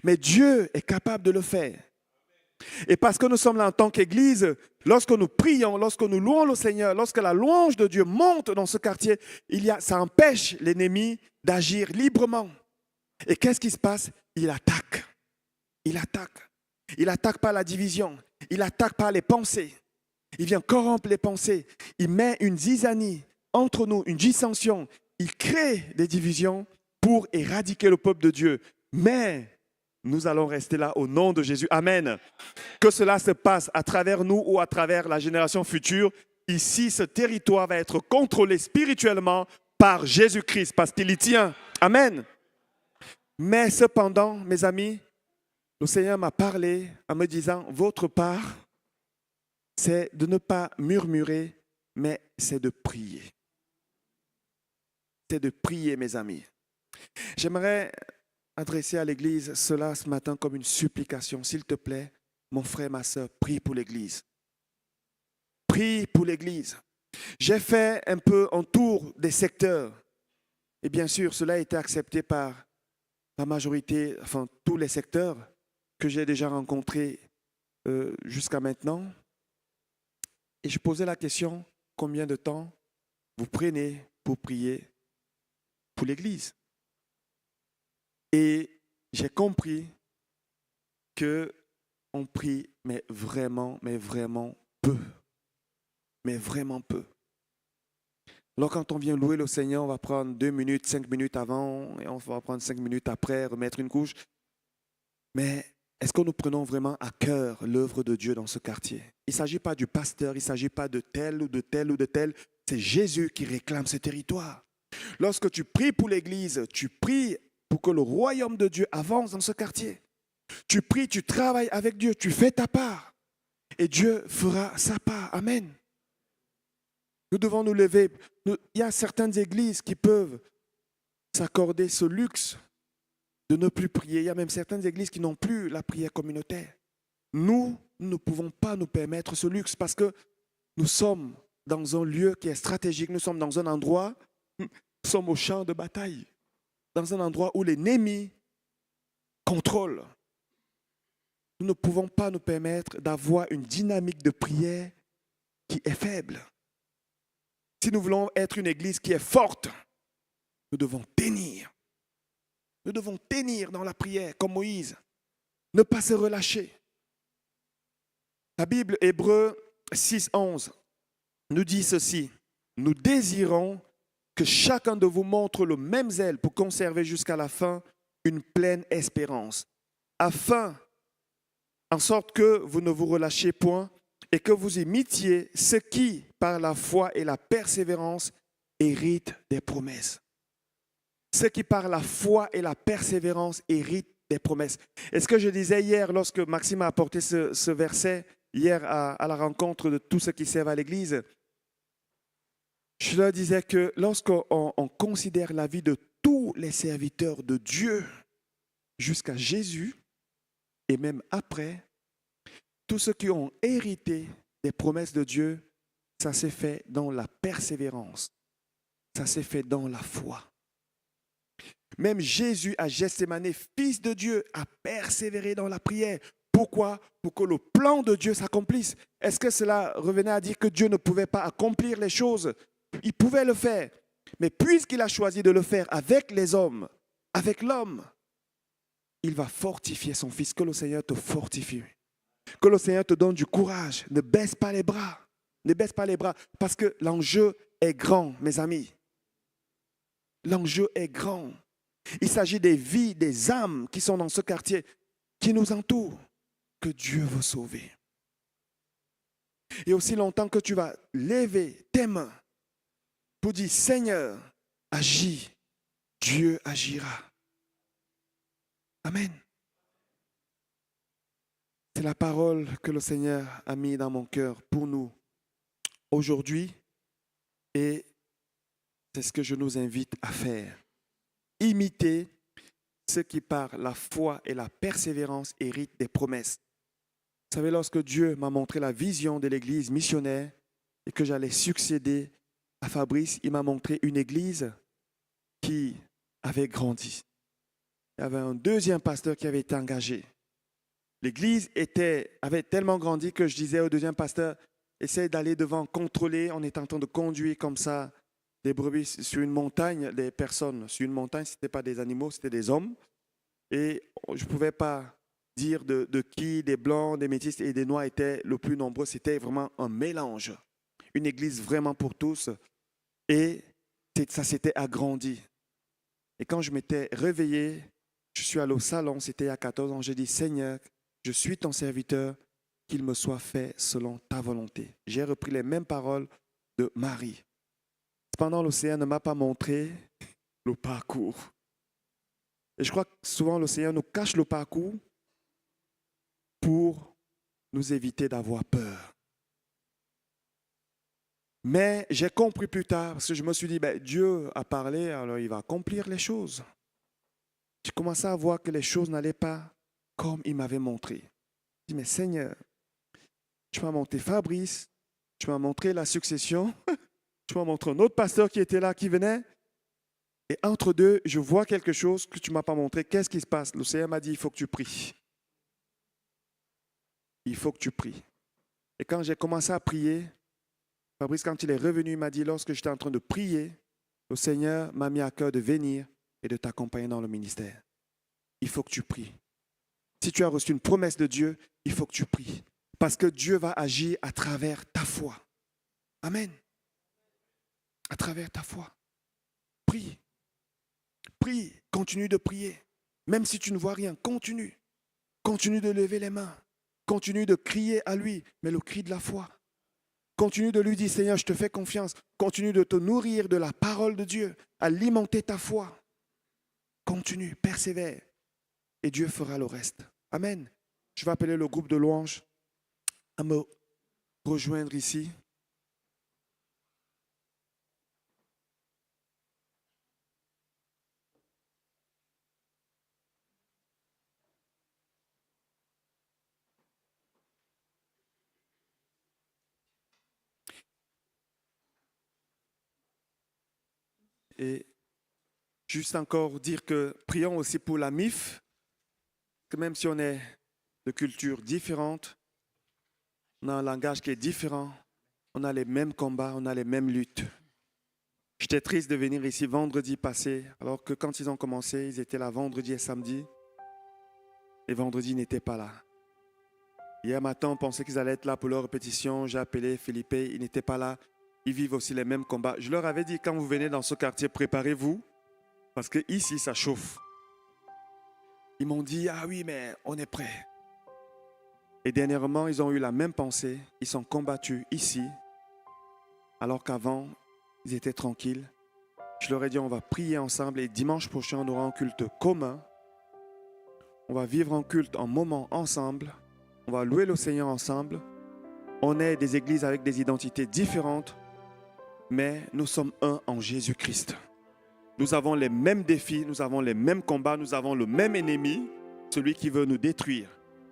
Mais Dieu est capable de le faire. Et parce que nous sommes là en tant qu'Église, lorsque nous prions, lorsque nous louons le Seigneur, lorsque la louange de Dieu monte dans ce quartier, ça empêche l'ennemi d'agir librement. Et qu'est-ce qui se passe? Il attaque. Il attaque. Il attaque par la division. Il attaque par les pensées. Il vient corrompre les pensées. Il met une zizanie entre nous, une dissension. Il crée des divisions pour éradiquer le peuple de Dieu. Mais nous allons rester là au nom de Jésus. Amen. Que cela se passe à travers nous ou à travers la génération future. Ici, ce territoire va être contrôlé spirituellement par Jésus-Christ parce qu'il y tient. Amen. Mais cependant, mes amis, le Seigneur m'a parlé en me disant, votre part, c'est de ne pas murmurer, mais c'est de prier. C'est de prier, mes amis. J'aimerais adresser à l'Église cela ce matin comme une supplication. S'il te plaît, mon frère, ma soeur, prie pour l'Église. Prie pour l'Église. J'ai fait un peu un tour des secteurs. Et bien sûr, cela a été accepté par la majorité, enfin tous les secteurs que j'ai déjà rencontrés jusqu'à maintenant. Et je posais la question, combien de temps vous prenez pour prier pour l'Église? Et j'ai compris qu'on prie, mais vraiment peu. Mais vraiment peu. Alors quand on vient louer le Seigneur, on va prendre 2 minutes, 5 minutes avant, et on va prendre 5 minutes après, remettre une couche. Mais est-ce que nous prenons vraiment à cœur l'œuvre de Dieu dans ce quartier? Il ne s'agit pas du pasteur, il ne s'agit pas de tel ou de tel ou de tel. C'est Jésus qui réclame ce territoire. Lorsque tu pries pour l'Église, tu pries pour que le royaume de Dieu avance dans ce quartier. Tu pries, tu travailles avec Dieu, tu fais ta part. Et Dieu fera sa part. Amen. Nous devons nous lever. Il y a certaines églises qui peuvent s'accorder ce luxe de ne plus prier. Il y a même certaines églises qui n'ont plus la prière communautaire. Nous ne pouvons pas nous permettre ce luxe parce que nous sommes dans un lieu qui est stratégique. Nous sommes dans un endroit, nous sommes au champ de bataille, dans un endroit où l'ennemi contrôle. Nous ne pouvons pas nous permettre d'avoir une dynamique de prière qui est faible. Si nous voulons être une église qui est forte, nous devons tenir. Nous devons tenir dans la prière comme Moïse. Ne pas se relâcher. La Bible, Hébreux 6:11, nous dit ceci. Nous désirons que chacun de vous montre le même zèle pour conserver jusqu'à la fin une pleine espérance, afin, en sorte que vous ne vous relâchiez point et que vous imitiez ceux qui, par la foi et la persévérance, héritent des promesses. Ceux qui, par la foi et la persévérance, héritent des promesses. Et ce que je disais hier, lorsque Maxime a apporté ce verset, hier à la rencontre de tous ceux qui servent à l'Église, je leur disais que lorsqu'on considère la vie de tous les serviteurs de Dieu jusqu'à Jésus, et même après, tous ceux qui ont hérité des promesses de Dieu, ça s'est fait dans la persévérance. Ça s'est fait dans la foi. Même Jésus à Gethsémanée, fils de Dieu, a persévéré dans la prière. Pourquoi? Pour que le plan de Dieu s'accomplisse. Est-ce que cela revenait à dire que Dieu ne pouvait pas accomplir les choses? Il pouvait le faire. Mais puisqu'il a choisi de le faire avec les hommes, avec l'homme, il va fortifier son fils. Que le Seigneur te fortifie. Que le Seigneur te donne du courage. Ne baisse pas les bras. Ne baisse pas les bras. Parce que l'enjeu est grand, mes amis. L'enjeu est grand. Il s'agit des vies, des âmes qui sont dans ce quartier, qui nous entourent, que Dieu veut sauver. Et aussi longtemps que tu vas lever tes mains pour dire, Seigneur, agis, Dieu agira. Amen. C'est la parole que le Seigneur a mis dans mon cœur pour nous aujourd'hui et c'est ce que je nous invite à faire. Imiter ceux qui par la foi et la persévérance héritent des promesses. Vous savez, lorsque Dieu m'a montré la vision de l'église missionnaire et que j'allais succéder à Fabrice, il m'a montré une église qui avait grandi. Il y avait un deuxième pasteur qui avait été engagé. L'église avait tellement grandi que je disais au deuxième pasteur, essaye d'aller devant, contrôler. On est en train de conduire comme ça des brebis sur une montagne, des personnes sur une montagne. Ce n'était pas des animaux, c'était des hommes. Et je ne pouvais pas dire de qui des blancs, des métis et des noirs étaient le plus nombreux. C'était vraiment un mélange. Une église vraiment pour tous. Et ça s'était agrandi. Et quand je m'étais réveillé, je suis allé au salon, c'était il y a 14 ans, j'ai dit, Seigneur, je suis ton serviteur, qu'il me soit fait selon ta volonté. J'ai repris les mêmes paroles de Marie. Cependant, l'océan ne m'a pas montré le parcours. Et je crois que souvent l'océan nous cache le parcours pour nous éviter d'avoir peur. Mais j'ai compris plus tard, parce que je me suis dit, Dieu a parlé, alors il va accomplir les choses. J'ai commencé à voir que les choses n'allaient pas comme il m'avait montré. Je dis, mais Seigneur, tu m'as montré Fabrice, tu m'as montré la succession, tu m'as montré un autre pasteur qui était là, qui venait. Et entre deux, je vois quelque chose que tu ne m'as pas montré. Qu'est-ce qui se passe? Le Seigneur m'a dit, il faut que tu pries. Il faut que tu pries. Et quand j'ai commencé à prier, Fabrice, quand il est revenu, il m'a dit, lorsque j'étais en train de prier, le Seigneur m'a mis à cœur de venir et de t'accompagner dans le ministère. Il faut que tu pries. Si tu as reçu une promesse de Dieu, il faut que tu pries. Parce que Dieu va agir à travers ta foi. Amen. À travers ta foi. Prie. Prie. Continue de prier. Même si tu ne vois rien, continue. Continue de lever les mains. Continue de crier à lui, mais le cri de la foi. Continue de lui dire, Seigneur, je te fais confiance. Continue de te nourrir de la parole de Dieu, alimenter ta foi. Continue, persévère. Et Dieu fera le reste. Amen. Je vais appeler le groupe de louanges à me rejoindre ici. Et juste encore dire que prions aussi pour la MIF, que même si on est de cultures différentes, on a un langage qui est différent, on a les mêmes combats, on a les mêmes luttes. J'étais triste de venir ici vendredi passé, alors que quand ils ont commencé, ils étaient là vendredi et samedi, et vendredi, ils n'étaient pas là. Hier matin, on pensait qu'ils allaient être là pour leur répétition, j'ai appelé Philippe, ils n'étaient pas là. Ils vivent aussi les mêmes combats. Je leur avais dit, quand vous venez dans ce quartier, préparez-vous, parce que ici, ça chauffe. Ils m'ont dit, ah oui, mais on est prêts. Et dernièrement, ils ont eu la même pensée. Ils sont combattus ici, alors qu'avant, ils étaient tranquilles. Je leur ai dit, on va prier ensemble et dimanche prochain, on aura un culte commun. On va vivre un culte en moment ensemble. On va louer le Seigneur ensemble. On est des églises avec des identités différentes, mais nous sommes un en Jésus-Christ. Nous avons les mêmes défis, nous avons les mêmes combats, nous avons le même ennemi, celui qui veut nous détruire,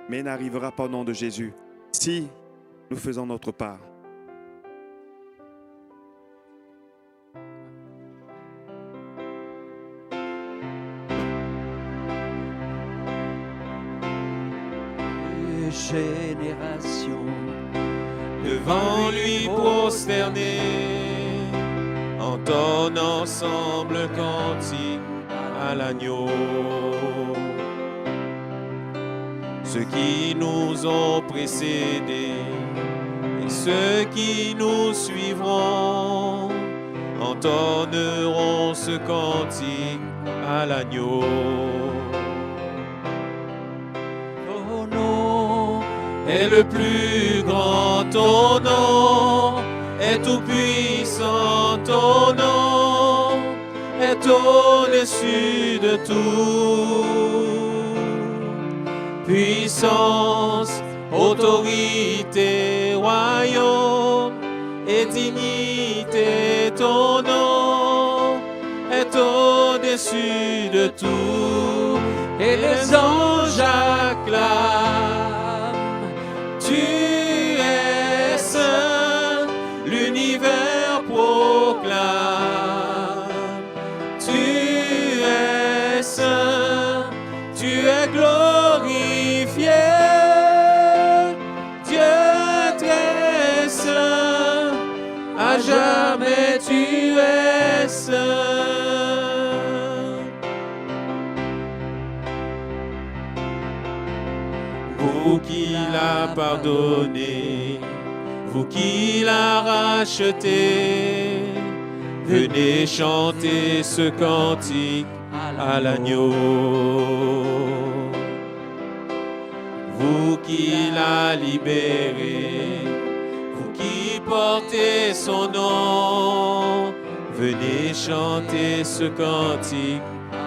mais il n'arrivera pas au nom de Jésus si nous faisons notre part. Génération devant lui prosternée, en ton ensemble cantique à à l'agneau. Ceux qui nous ont précédés et ceux qui nous suivront entonneront ce cantique à l'agneau. Ton nom est le plus grand, ton nom est tout puissant, ton nom est au-dessus de tout. Puissance, autorité, royaume et dignité, ton nom est au-dessus de tout. Et les anges acclament, tu es saint, l'univers proclame, tu es saint, tu es glorifié, Dieu très saint, à jamais tu es saint. Vous qui l'a pardonné, vous qui l'a racheté, venez chanter ce cantique à l'agneau. Vous qui l'a libéré, vous qui portez son nom, venez chanter ce cantique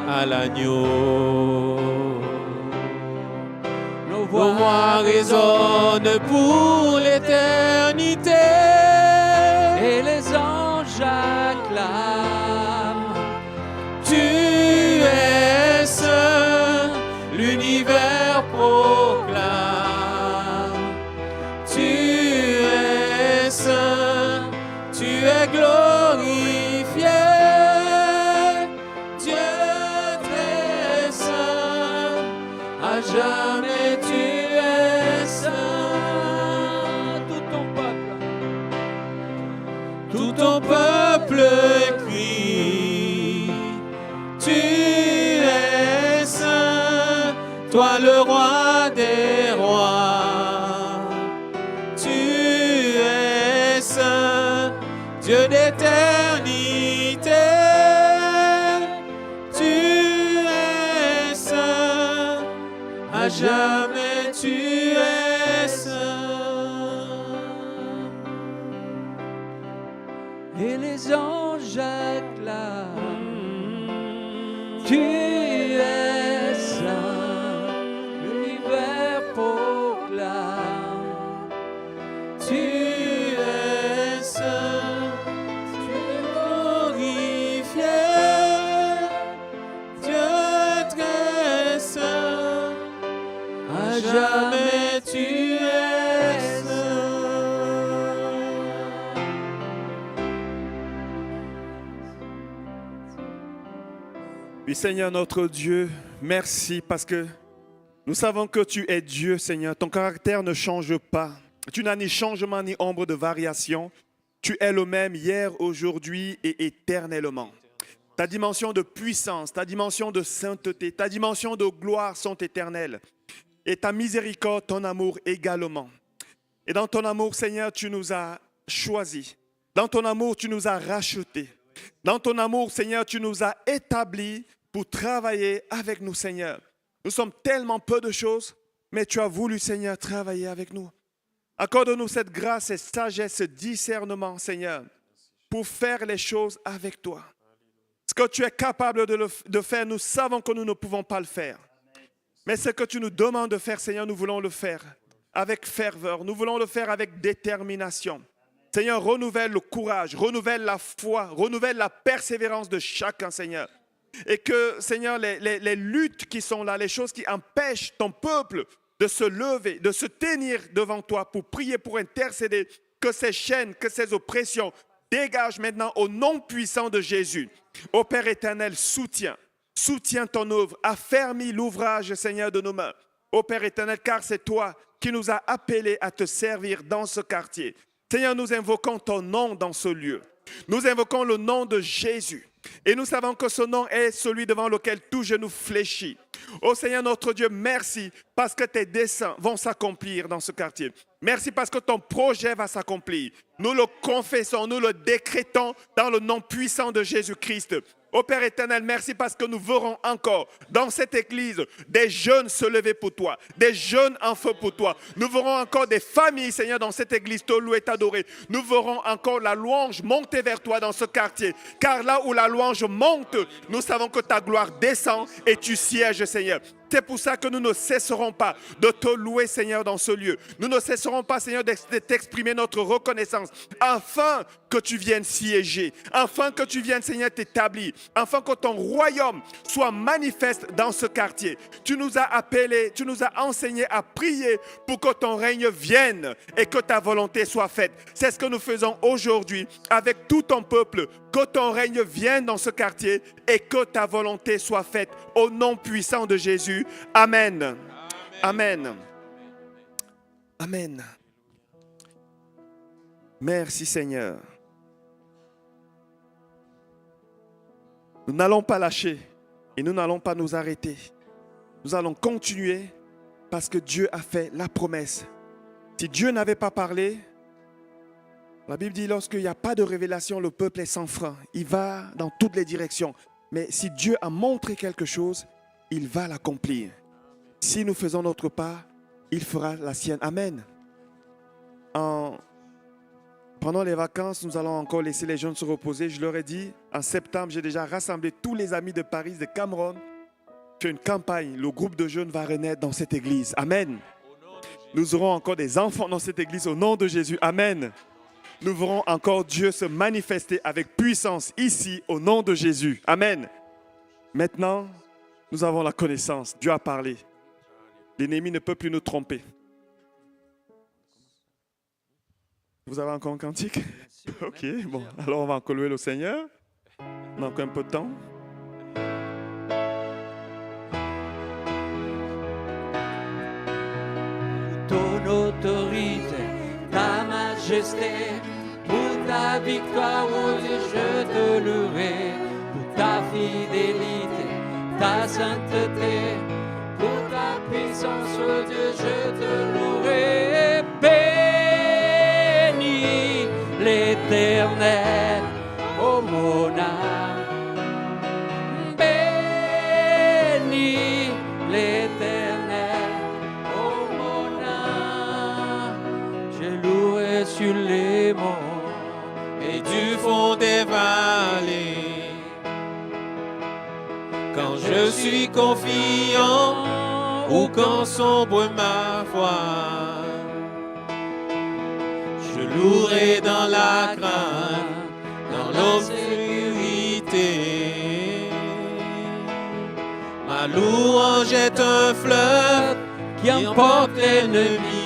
à l'agneau. Nos voix résonnent pour l'éternité et les anges acclament. Tu es saint, l'univers proclame. Tu es saint, tu es glorifié, Dieu très saint, à jamais tu es saint. Tout ton peuple crie, tu es saint, toi le roi des rois. Tu es saint, Dieu d'éternité. Tu es saint, à jamais tu es saint. Et les anges acclament, tu es saint, l'univers proclame. Tu es saint, tu es glorifié, Dieu très saint, à jamais tu es saint. Oui, Seigneur notre Dieu, merci parce que nous savons que tu es Dieu, Seigneur. Ton caractère ne change pas. Tu n'as ni changement ni ombre de variation. Tu es le même hier, aujourd'hui et éternellement. Ta dimension de puissance, ta dimension de sainteté, ta dimension de gloire sont éternelles. Et ta miséricorde, ton amour également. Et dans ton amour, Seigneur, tu nous as choisis. Dans ton amour, tu nous as rachetés. Dans ton amour, Seigneur, tu nous as établis pour travailler avec nous, Seigneur. Nous sommes tellement peu de choses, mais tu as voulu, Seigneur, travailler avec nous. Accorde-nous cette grâce, cette sagesse, ce discernement, Seigneur, pour faire les choses avec toi. Ce que tu es capable de faire, nous savons que nous ne pouvons pas le faire. Mais ce que tu nous demandes de faire, Seigneur, nous voulons le faire avec ferveur. Nous voulons le faire avec détermination. Seigneur, renouvelle le courage, renouvelle la foi, renouvelle la persévérance de chacun, Seigneur. Et que, Seigneur, les luttes qui sont là, les choses qui empêchent ton peuple de se lever, de se tenir devant toi pour prier, pour intercéder, que ces chaînes, que ces oppressions dégagent maintenant au nom puissant de Jésus. Ô Père éternel, soutiens ton œuvre, affermis l'ouvrage, Seigneur, de nos mains. Ô Père éternel, car c'est toi qui nous as appelés à te servir dans ce quartier. Seigneur, nous invoquons ton nom dans ce lieu. Nous invoquons le nom de Jésus. Et nous savons que ce nom est celui devant lequel tout genou fléchit. Ô Seigneur notre Dieu, merci parce que tes desseins vont s'accomplir dans ce quartier. Merci parce que ton projet va s'accomplir. Nous le confessons, nous le décrétons dans le nom puissant de Jésus-Christ. Ô Père éternel, merci parce que nous verrons encore dans cette église des jeunes se lever pour toi, des jeunes en feu pour toi. Nous verrons encore des familles, Seigneur, dans cette église te louer, t'adorer. Nous verrons encore la louange monter vers toi dans ce quartier. Car là où la louange monte, nous savons que ta gloire descend et tu sièges, Seigneur. C'est pour ça que nous ne cesserons pas de te louer, Seigneur, dans ce lieu. Nous ne cesserons pas, Seigneur, de t'exprimer notre reconnaissance afin que tu viennes siéger, afin que tu viennes, Seigneur, t'établir, afin que ton royaume soit manifeste dans ce quartier. Tu nous as appelés, tu nous as enseigné à prier pour que ton règne vienne et que ta volonté soit faite. C'est ce que nous faisons aujourd'hui avec tout ton peuple. Que ton règne vienne dans ce quartier et que ta volonté soit faite au nom puissant de Jésus. Amen. Amen. Amen. Merci Seigneur. Nous n'allons pas lâcher et nous n'allons pas nous arrêter. Nous allons continuer parce que Dieu a fait la promesse. Si Dieu n'avait pas parlé, la Bible dit lorsqu'il n'y a pas de révélation, le peuple est sans frein. Il va dans toutes les directions. Mais si Dieu a montré quelque chose, il va l'accomplir. Si nous faisons notre part, il fera la sienne. Amen. Pendant les vacances, nous allons encore laisser les jeunes se reposer. Je leur ai dit, en septembre, j'ai déjà rassemblé tous les amis de Paris, de Cameroun. Fait une campagne. Le groupe de jeunes va renaître dans cette église. Amen. Nous aurons encore des enfants dans cette église au nom de Jésus. Amen. Nous verrons encore Dieu se manifester avec puissance ici au nom de Jésus. Amen. Maintenant, nous avons la connaissance. Dieu a parlé. L'ennemi ne peut plus nous tromper. Vous avez encore un cantique? Ok, bon. Alors on va encore louer le Seigneur. On a encore un peu de temps. Ton autorité, ta majesté, pour ta victoire, oh Dieu, je te louerai, pour ta fidélité, ta sainteté, pour ta puissance, oh Dieu, je te louerai. Bénis l'Éternel, oh mon âme. Bénis l'Éternel, oh mon âme. Je louerai sur les monts et du fond des vallées. Quand je suis confiant ou quand sombre ma foi, je louerai dans la crainte, dans l'obscurité. Ma louange est un fleuve qui emporte l'ennemi.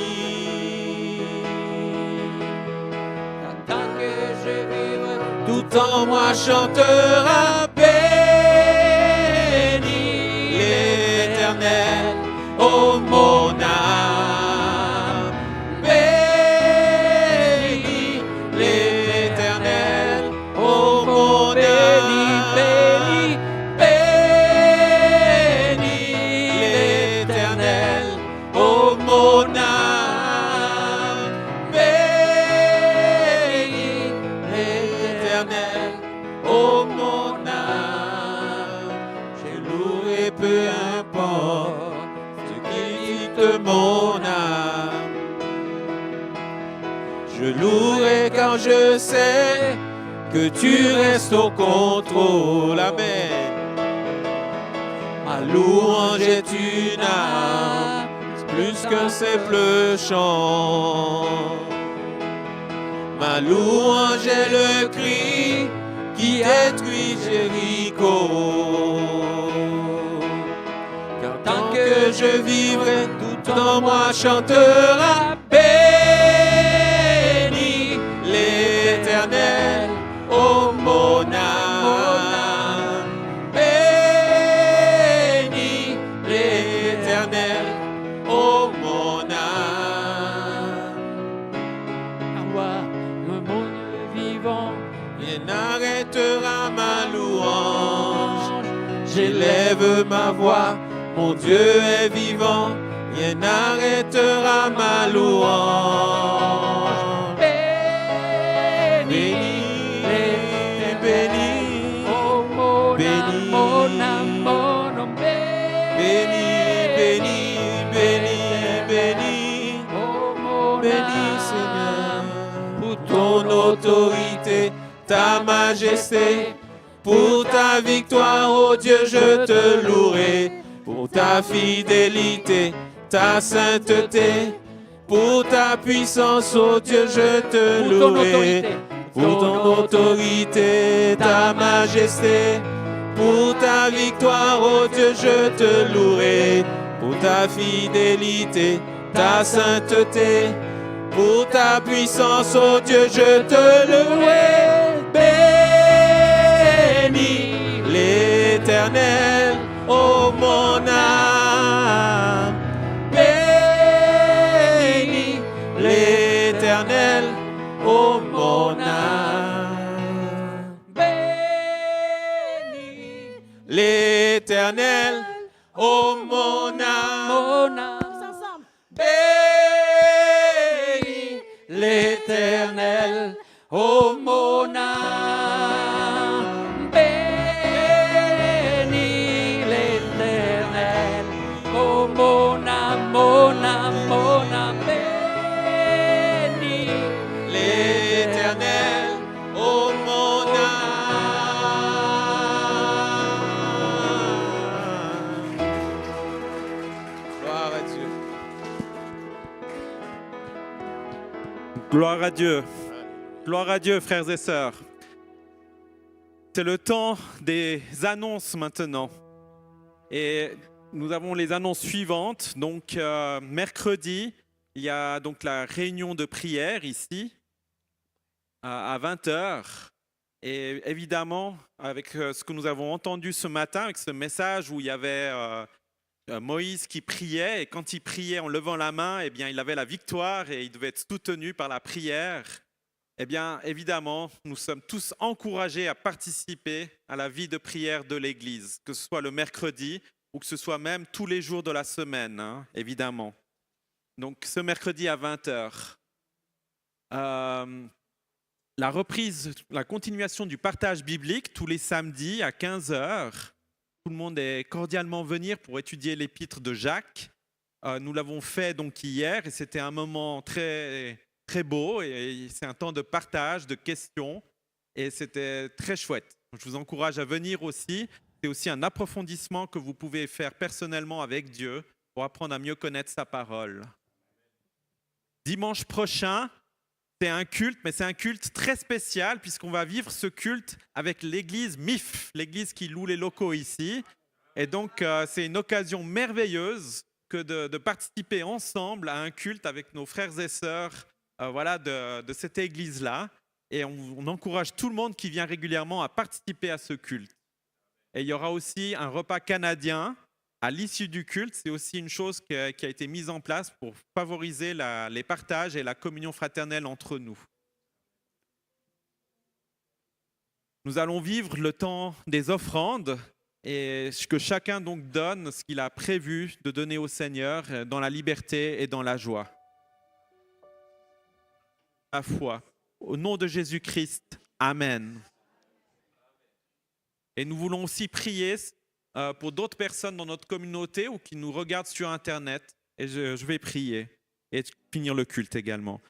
Tant que je vivrai, tout en moi chantera. Bénis l'Éternel, ô mon âme. Bénis l'Éternel, ô mon âme. Bénis l'Éternel, ô mon âme. Bénis l'Éternel, ô mon âme. Je louerai peu importe ce qui quitte mon âme. Je louerai quand je sais que tu restes au contrôle. Amen. Ma louange est une arme, plus qu'un simple chant. Ma louange est le cri qui détruit Jéricho. Car tant que je vivrai, tout en moi chantera. Bénis l'Éternel, ô mon âme. Bénis l'Éternel, ô mon âme. Ah ouais, le monde vivant, il n'arrêtera ma louange. j'élève ma voix. Mon Dieu est vivant, rien n'arrêtera ma louange. Béni, béni, Oh, mon béni, âme, mon âme, mon âme, béni, béni, béni, béni, oh, mon béni âme, Seigneur, pour ton autorité, ta majesté, pour ta victoire, oh Dieu, je te louerai, pour ta fidélité, ta sainteté, pour ta puissance, oh Dieu, je te pour ton louerai, autorité, pour ton autorité, ta majesté, pour ta victoire, oh Dieu, je te louerai, pour ta fidélité, ta sainteté, pour ta puissance, oh Dieu, je te louerai. Bénis l'Éternel, oh mon âme. Bénis l'Éternel, oh mon âme. bénis L'Éternel, oh mon âme. mon âme. Bénis L'Éternel, oh mon âme, bénis l'Éternel, oh mon âme, mon âme, mon âme, bénis l'Éternel, oh mon âme. Gloire à Dieu. Gloire à Dieu. Gloire à Dieu, frères et sœurs. C'est le temps des annonces maintenant. Et nous avons les annonces suivantes. Donc, mercredi, il y a donc la réunion de prière ici à 20h. Et évidemment, avec ce que nous avons entendu ce matin, avec ce message où il y avait Moïse qui priait, et quand il priait en levant la main, eh bien, il avait la victoire et il devait être soutenu par la prière. Eh bien, évidemment, nous sommes tous encouragés à participer à la vie de prière de l'Église, que ce soit le mercredi ou que ce soit même tous les jours de la semaine, hein, évidemment. Donc, ce mercredi à 20h. La reprise, la continuation du partage biblique tous les samedis à 15h. Tout le monde est cordialement venu pour étudier l'épître de Jacques. Nous l'avons fait donc hier et c'était un moment très, très beau et c'est un temps de partage, de questions et c'était très chouette. Je vous encourage à venir aussi. C'est aussi un approfondissement que vous pouvez faire personnellement avec Dieu pour apprendre à mieux connaître sa parole. Dimanche prochain, c'est un culte, mais c'est un culte très spécial puisqu'on va vivre ce culte avec l'église MIF, l'église qui loue les locaux ici. Et donc, c'est une occasion merveilleuse que de participer ensemble à un culte avec nos frères et sœurs de cette église-là. Et on encourage tout le monde qui vient régulièrement à participer à ce culte. Et il y aura aussi un repas canadien à l'issue du culte. C'est aussi une chose qui a été mise en place pour favoriser les partages et la communion fraternelle entre nous. Nous allons vivre le temps des offrandes et que chacun donc donne ce qu'il a prévu de donner au Seigneur dans la liberté et dans la joie. La foi. Au nom de Jésus-Christ, Amen. Et nous voulons aussi prier pour d'autres personnes dans notre communauté ou qui nous regardent sur Internet. Et je vais prier et finir le culte également.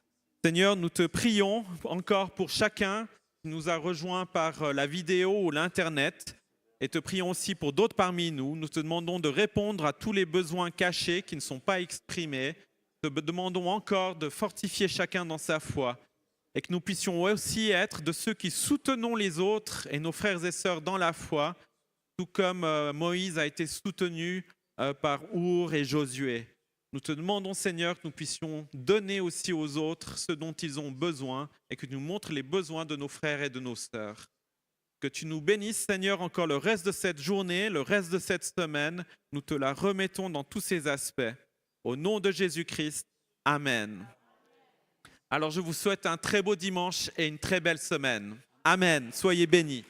Seigneur, nous te prions encore pour chacun qui nous a rejoints par la vidéo ou l'Internet. Et te prions aussi pour d'autres parmi nous. Nous te demandons de répondre à tous les besoins cachés qui ne sont pas exprimés. Te demandons encore de fortifier chacun dans sa foi. Et que nous puissions aussi être de ceux qui soutenons les autres et nos frères et sœurs dans la foi, tout comme Moïse a été soutenu par Our et Josué. Nous te demandons, Seigneur, que nous puissions donner aussi aux autres ce dont ils ont besoin et que tu nous montres les besoins de nos frères et de nos sœurs. Que tu nous bénisses, Seigneur, encore le reste de cette journée, le reste de cette semaine. Nous te la remettons dans tous ses aspects. Au nom de Jésus-Christ, Amen. Alors, je vous souhaite un très beau dimanche et une très belle semaine. Amen. Soyez bénis.